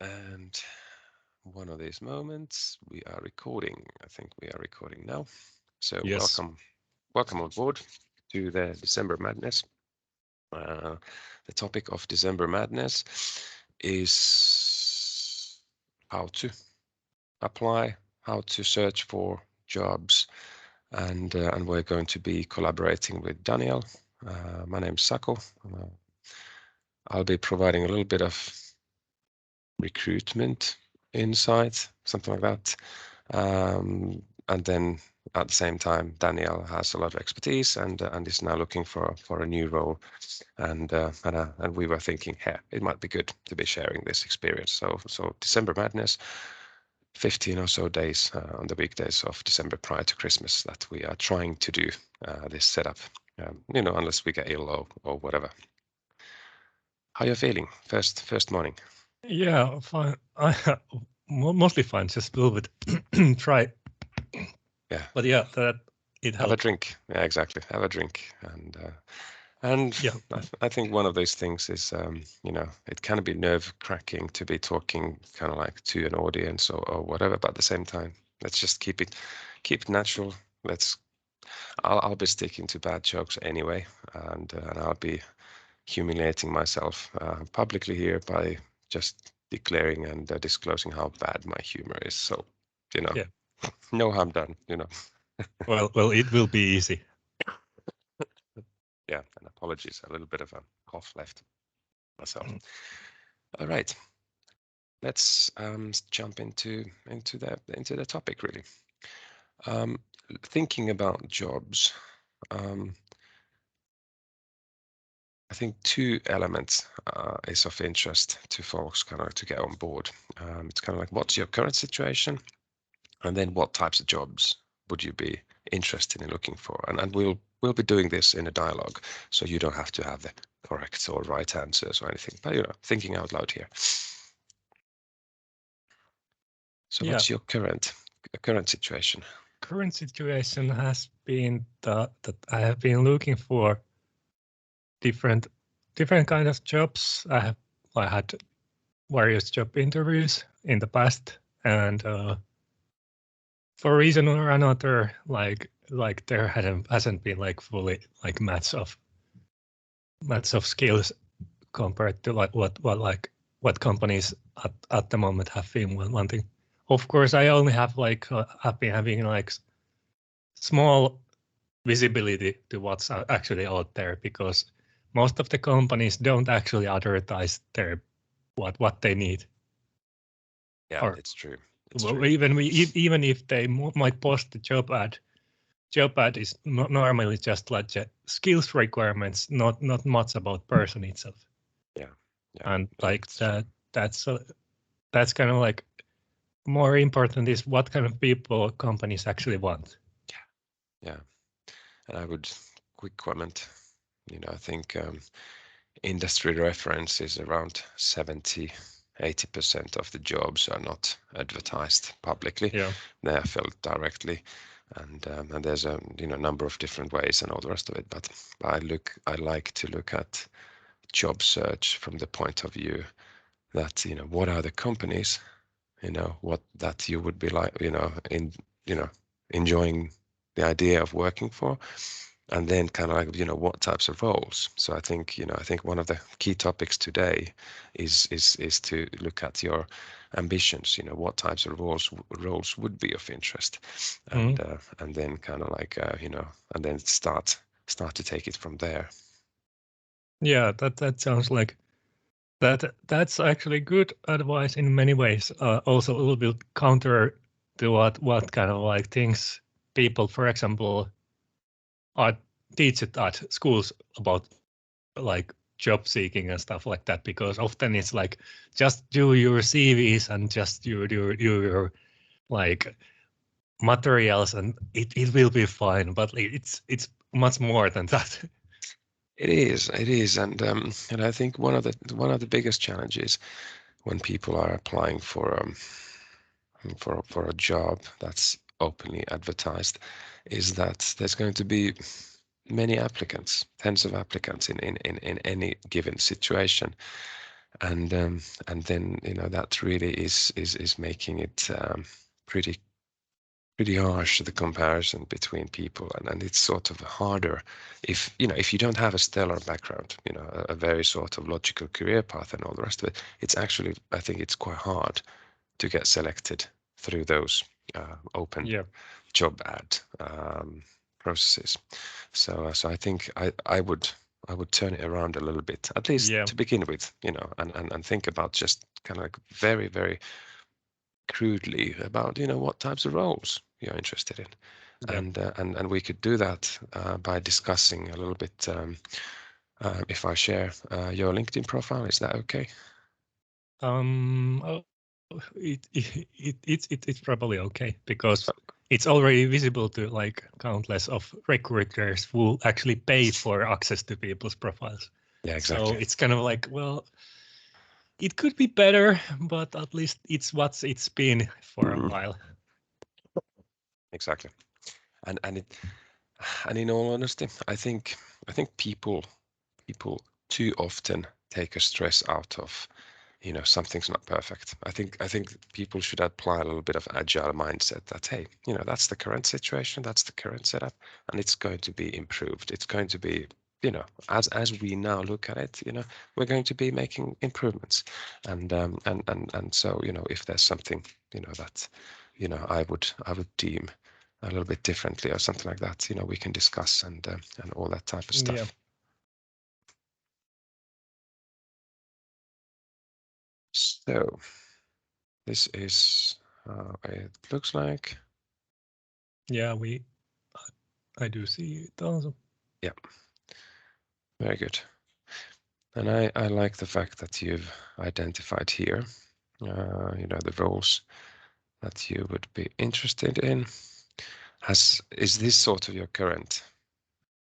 And one of these moments, we are recording. I think we are recording now. So Yes. welcome on board to the December Madness. The topic of December Madness is how to apply, how to search for jobs, and we're going to be collaborating with Daniel. My name's Saku. I'll be providing a little bit of recruitment insight, something like that. And then at the same time, Daniel has a lot of expertise and is now looking for a new role. And we were thinking, hey, it might be good to be sharing this experience. So December Madness, 15 or so days on the weekdays of December prior to Christmas that we are trying to do this setup. Unless we get ill or whatever. How are you feeling? First morning. Yeah, fine. Mostly fine, just a little bit dry. Yeah. But yeah, that it Have a helped. drink. Yeah, exactly. Have a drink. And Yeah. I think one of those things is, it can be nerve-cracking to be talking kind of like to an audience or whatever, but at the same time, let's just keep it natural. I'll be sticking to bad jokes anyway, and I'll be humiliating myself publicly here by just declaring and disclosing how bad my humor is. So, Yeah. no harm done. Well, it will be easy. Yeah, and apologies, a little bit of a cough left myself. All right, let's jump into the topic really. Thinking about jobs, I think two elements is of interest to folks kind of to get on board. It's kind of like, what's your current situation, and then what types of jobs would you be interested in looking for? And we'll be doing this in a dialogue, so you don't have to have the correct or right answers or anything, but thinking out loud here. So Yeah. what's your current situation? Current situation has been that I have been looking for different kind of jobs. I had various job interviews in the past, and for a reason or another, like there hasn't been like fully like match of skills compared to like what companies at the moment have been wanting. Of course, I only have have been having like small visibility to what's actually out there, because most of the companies don't actually advertise their what they need. Yeah, Or it's true. even if they might post the job ad is normally just like skills requirements, not much about person itself. Yeah, yeah, And yeah, like it's true. that's kind of like more important is what kind of people companies actually want. Yeah, and I would quick comment. I think industry reference is around 70-80% of the jobs are not advertised publicly. Yeah. They are filled directly, and there's a number of different ways and all the rest of it. But I like to look at job search from the point of view that what are the companies what that you would be like enjoying the idea of working for, and then kind of like what types of roles. So I think one of the key topics today is to look at your ambitions, what types of roles would be of interest, Mhm. and then kind of like and then start to take it from there. Yeah, that sounds like that's actually good advice in many ways. Also a little bit counter to what kind of like things people, for example, are teached at schools about like job seeking and stuff like that, because often it's like just do your CVs and just do your like materials and it will be fine, but it's much more than that. It is, and I think one of the biggest challenges when people are applying for a job that's openly advertised is that there's going to be many applicants, tens of applicants in any given situation, and then that really is making it pretty harsh, the comparison between people, and it's sort of harder if you don't have a stellar background, a very sort of logical career path and all the rest of it. It's actually, I think it's quite hard to get selected through those open Yeah, job ad processes. So I think I would turn it around a little bit, at least yeah, to begin with, and think about just kind of like very, very crudely about what types of roles you're interested in, yeah. and we could do that by discussing a little bit. If I share your LinkedIn profile, is that okay? Oh, it's probably okay because it's already visible to like countless of recruiters who actually pay for access to people's profiles. Yeah, So exactly. it's kind of like, well, it could be better, but at least it's been for a Mm, while. exactly. And in all honesty, I think people too often take a stress out of something's not perfect. I think people should apply a little bit of agile mindset that, hey, that's the current situation, that's the current setup, and it's going to be improved. It's going to be, as we now look at it, we're going to be making improvements. And so, if there's something, that, I would deem a little bit differently or something like that, we can discuss and all that type of Yeah, stuff. So this is how it looks like. yeah, I do see it also. Yeah, very good. And I like the fact that you've identified here, the roles that you would be interested in. Is this sort of your current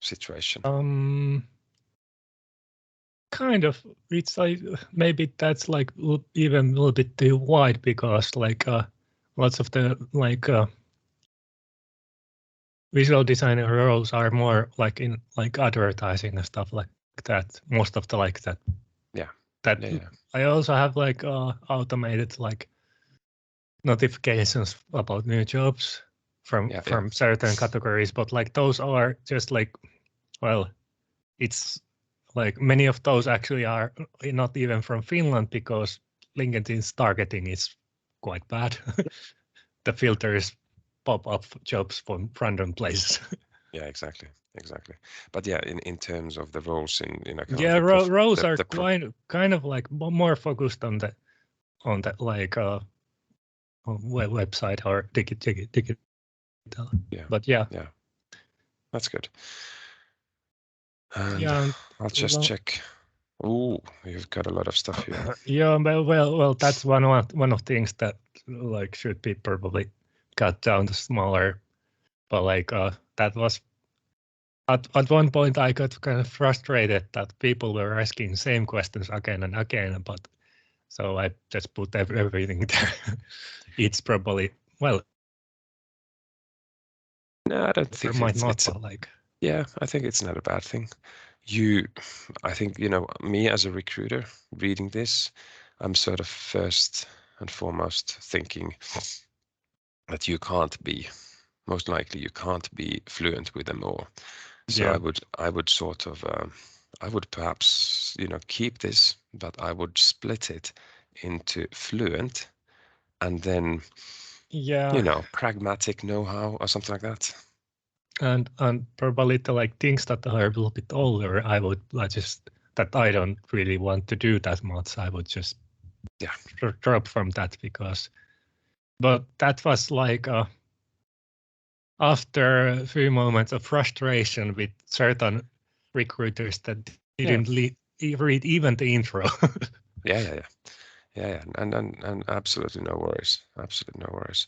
situation? Kind of. It's like maybe that's like even a little bit too wide because like lots of the like visual designer roles are more like in like advertising and stuff like that. Most of the like that Yeah, that yeah, yeah, I also have like automated like notifications about new jobs from yeah, yeah, from certain categories, but like those are just like, well, it's like many of those actually are not even from Finland because LinkedIn's targeting is quite bad. The filters pop up jobs from random places. yeah, exactly. But yeah, in terms of the roles in kind of like Yeah, roles are the kind of like more focused on the like on website or digital. yeah, But yeah, yeah, that's good. And yeah, I'll just check. Ooh, you've got a lot of stuff here. yeah. Well, that's one of things that like should be probably cut down to smaller. But like that was at one point I got kind of frustrated that people were asking same questions again and again. But so I just put everything there. It's probably, well, No, I don't or think might not, it's but like, yeah, I think it's not a bad thing. I think, me as a recruiter reading this, I'm sort of first and foremost thinking that most likely you can't be fluent with them all. So yeah, I would sort of, I would perhaps, keep this, but I would split it into fluent and then, yeah, pragmatic know-how or something like that. and probably the like things that are a little bit older, I would like just that I don't really want to do that much. I would just Yeah, drop from that because, but that was like after a few moments of frustration with certain recruiters that yeah, didn't read even the intro. yeah, yeah, yeah. Yeah, yeah, and absolutely no worries, absolutely no worries.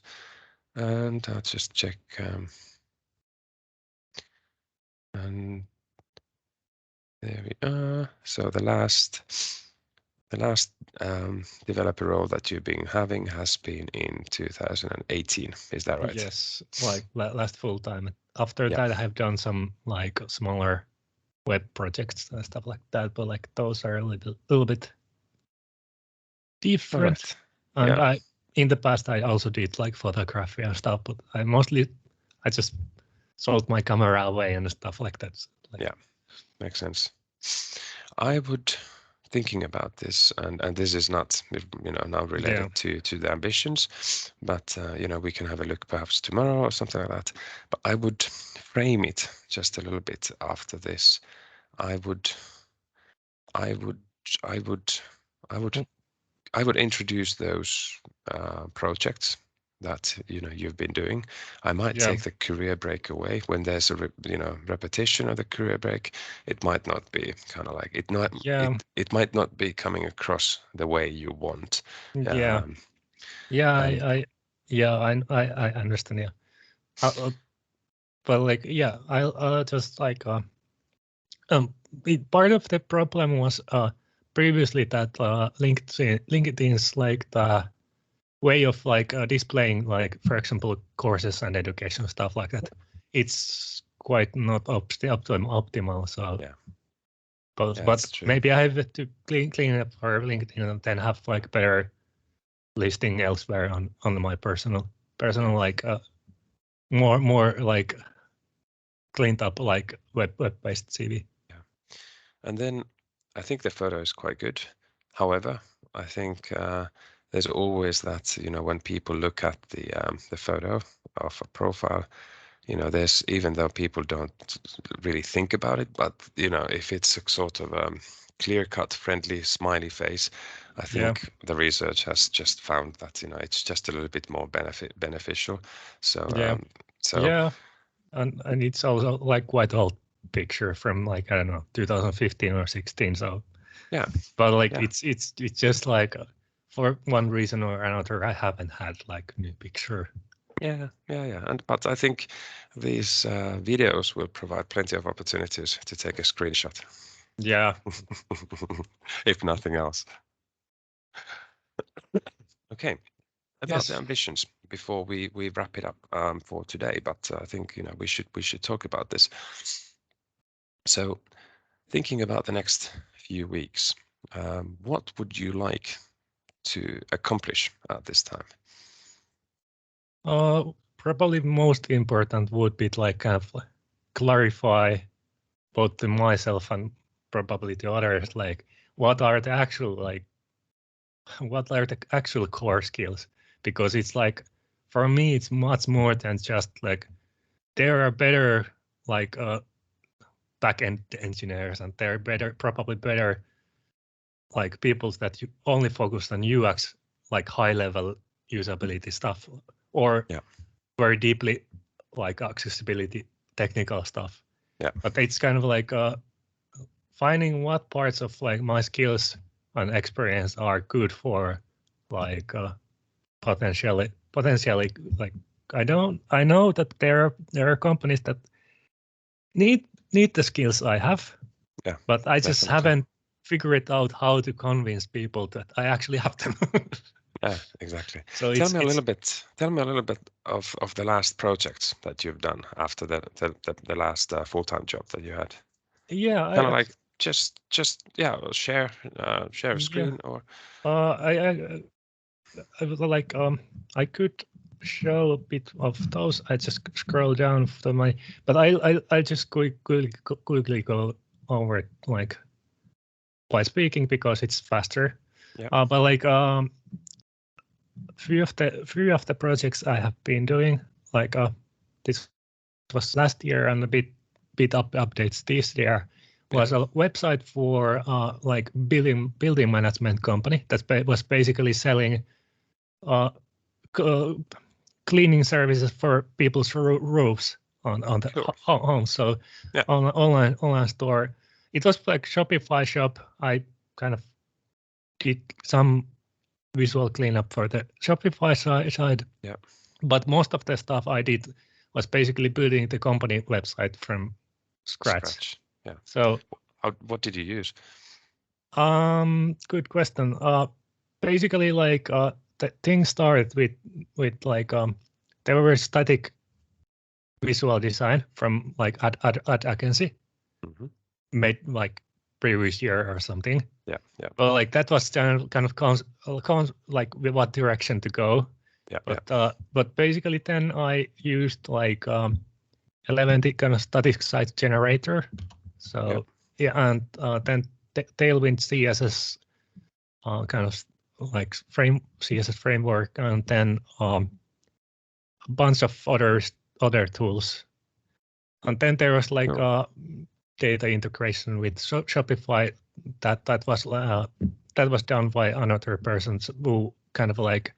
And I'll just check, and there we are. So the last The last developer role that you've been having has been in 2018. Is that right? Yes, like last full time. After Yeah. that, I have done some like smaller web projects and stuff like that, but like those are a little bit All different. right. And Yeah. in the past I also did like photography and stuff, but I just sold my camera away and stuff like that. Like, Yeah. Makes sense. I would thinking about this, and this is not now related yeah, to the ambitions, but we can have a look perhaps tomorrow or something like that. But I would frame it just a little bit after this. I would, I would, I would, I would, mm, I would introduce those projects that you've been doing. I might yeah, take the career break away when there's a repetition of the career break. It might not be kind of like yeah, it might not be coming across the way you want. yeah, Um, yeah. and I understand. Yeah, but like yeah, I'll just like part of the problem was previously that LinkedIn's like the way of like displaying like for example courses and education stuff like that. It's quite not optimal. So, yeah, yeah, but it's true. maybe I have to clean up for LinkedIn and then have like better listing elsewhere on my personal Yeah, like more like cleaned up like web based CV. yeah. And then I think the photo is quite good. However, I think there's always that, when people look at the photo of a profile, there's, even though people don't really think about it, but if it's a sort of clear-cut, friendly, smiley face, I Yeah, think the research has just found that it's just a little bit more beneficial. So yeah, so yeah, and it's also like quite old picture from like I don't know 2015 or 16. So yeah, but like yeah, it's just like for one reason or another I haven't had like new picture. yeah. And but I think these videos will provide plenty of opportunities to take a screenshot, Yeah, if nothing else. Okay. About the yes. ambitions before we wrap it up for today, but I think we should talk about this. So, thinking about the next few weeks, what would you like to accomplish at this time? Probably most important would be like kind of like clarify both to myself and probably to others like what are the actual like what are the actual core skills, because it's like for me it's much more than just like there are better like back-end engineers and they're better probably better like people that you only focus on UX like high level usability stuff or Yeah, very deeply like accessibility technical stuff. yeah, But it's kind of like finding what parts of like my skills and experience are good for like potentially like I know that there are companies that need need the skills I have, yeah, but I just definitely. haven't figured out how to convince people that I actually have them. Yeah, exactly. So Tell it's me a it's little bit. Tell me a little bit of the last projects that you've done after the last full-time job that you had. yeah Kind of like just yeah, share a yeah screen or I was like I could show a bit of those. I just scroll down to my, but I just quickly go over it like by speaking because it's faster. yeah, But like few of the projects I have been doing, like this was last year and a bit updates this year, yeah, was a website for like building management company that was basically selling uh, cleaning services for people's roofs on the cool. homes. So Yeah, on online store, it was like Shopify shop. I kind of did some visual cleanup for the Shopify side, yeah, but most of the stuff I did was basically building the company website from scratch. scratch. Yeah. So What did you use? Good question. Basically, like the thing started with like there were static visual design from like ad agency Mm-hmm. made like previous year or something. Yeah, yeah, But like that was kind of like with what direction to go. yeah, yeah. But basically then I used like Eleventy kind of static site generator. Yeah. So yeah, and then Tailwind CSS kind of like CSS framework, and then a bunch of other tools. And then there was like Cool. data integration with Shopify that was done by another person who kind of like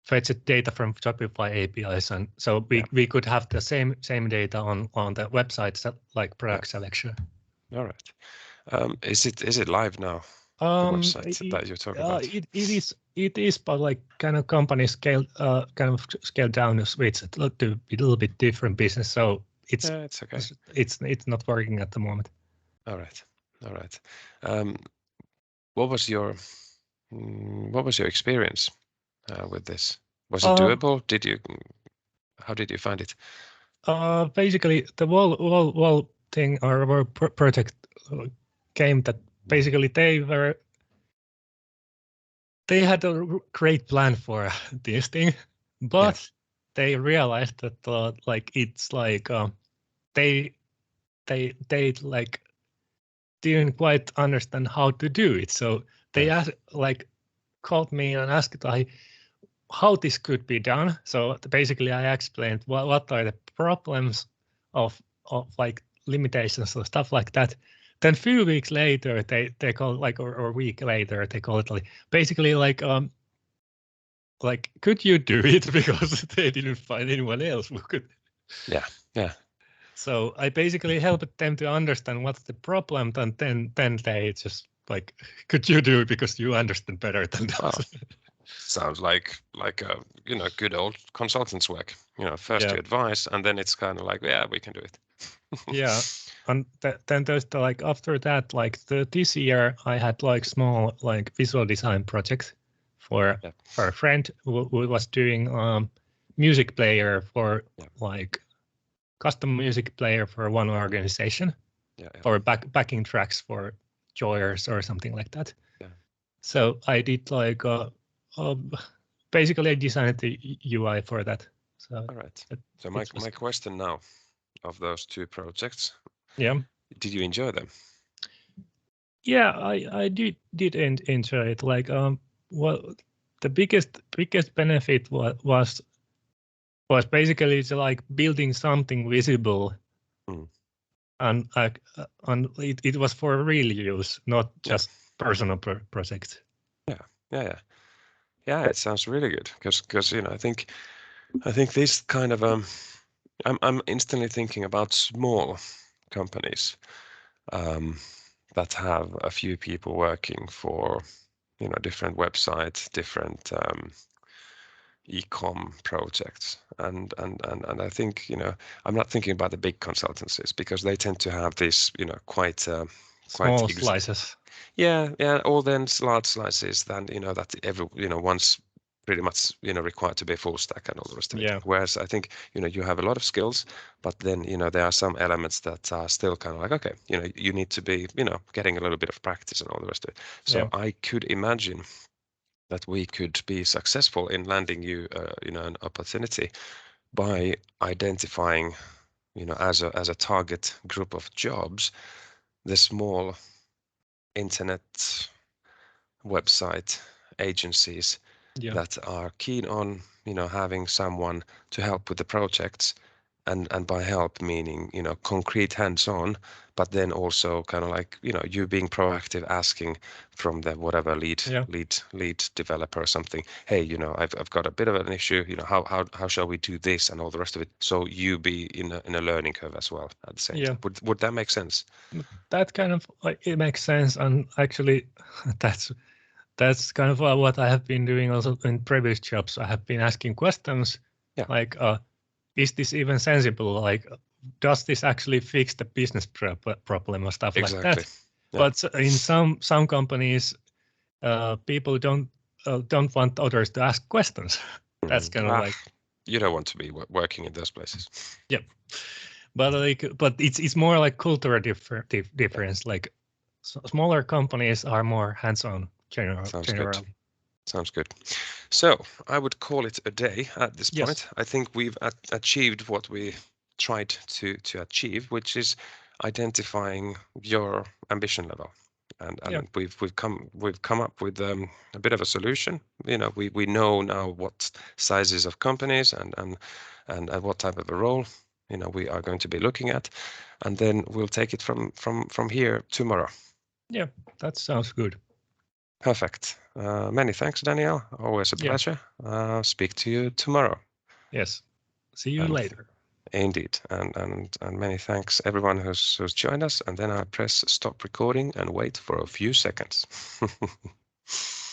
fetched data from Shopify APIs, and so Yeah, we could have the same data on the websites like yeah. product selection. All right. Is it live now? The website that you talk about. It is, but like kind of company scaled down to switch it to a little bit different business, so Yeah, it's okay. it's not working at the moment. All right. All right. Um, what was your experience with this? Was it Um, doable? How did you find it? Basically, the whole thing or our project came that basically they had a great plan for this thing, Yeah, but they realized that like it's like they like didn't quite understand how to do it. So they yeah, like called me and asked like how this could be done. So basically, I explained what are the problems of like limitations or stuff like that. Then a few weeks later, they call like or a week later, they call it like could you do it because they didn't find anyone else who could. yeah, yeah. So I basically helped them to understand what's the problem, and then they just like, could you do it because you understand better than Wow, us? sounds like a good old consultant's work. First Yeah, you advise, and then it's kind of like, yeah, we can do it. yeah. And then there's like after that, like this year, I had like small like visual design projects for Yeah, a friend who was doing music player for yeah, like custom music player for one organization yeah, yeah, for backing tracks for joyers or something like that. yeah. So I did like uh, basically I designed the UI for that. So All right. it, So my it was question now, of those two projects, yeah. did you enjoy them? Yeah, I did enjoy it. Like well, the biggest benefit was basically it's like building something visible, Mm. and it was for real use, not Yeah, just personal projects. yeah, yeah, yeah. Yeah, it sounds really good because I think this kind of I'm instantly thinking about small companies um, that have a few people working for different websites, different e-com projects, and I think I'm not thinking about the big consultancies because they tend to have this quite Small slices. yeah, all then large slices then that every one's pretty much required to be full stack and all the rest of it. Yeah, Whereas I think you have a lot of skills, but then there are some elements that are still kind of like, okay, you need to be getting a little bit of practice and all the rest of it. So yeah, I could imagine that we could be successful in landing you an opportunity by identifying as a target group of jobs the small internet website agencies yeah, that are keen on having someone to help with the projects, and by help meaning concrete hands-on, but then also kind of like you being proactive, asking from the whatever yeah, lead developer or something, hey, I've got a bit of an issue, how shall we do this and all the rest of it, so you be in a learning curve as well at the same yeah. time. Would that make sense? That kind of like it makes sense, and actually, that's that's kind of what I have been doing also in previous jobs. I have been asking questions Yeah, like, is this even sensible? Like, does this actually fix the business problem or stuff like exactly. that? But in some companies, people don't want others to ask questions. That's kind of like you don't want to be working in those places. yeah, but it's more like cultural difference. Like smaller companies are more hands-on generally. Sounds good. So I would call it a day at this Yes. point. I think we've achieved what we tried to achieve, which is identifying your ambition level. And we've come up with a bit of a solution. You know, we know now what sizes of companies and what type of a role, you know, we are going to be looking at, and then we'll take it from here tomorrow. Yeah, that sounds good. Perfect. Many thanks, Danielle. Always a pleasure. Speak to you tomorrow. Yes. See you later. Indeed. And many thanks everyone who's joined us. And then I press stop recording and wait for a few seconds.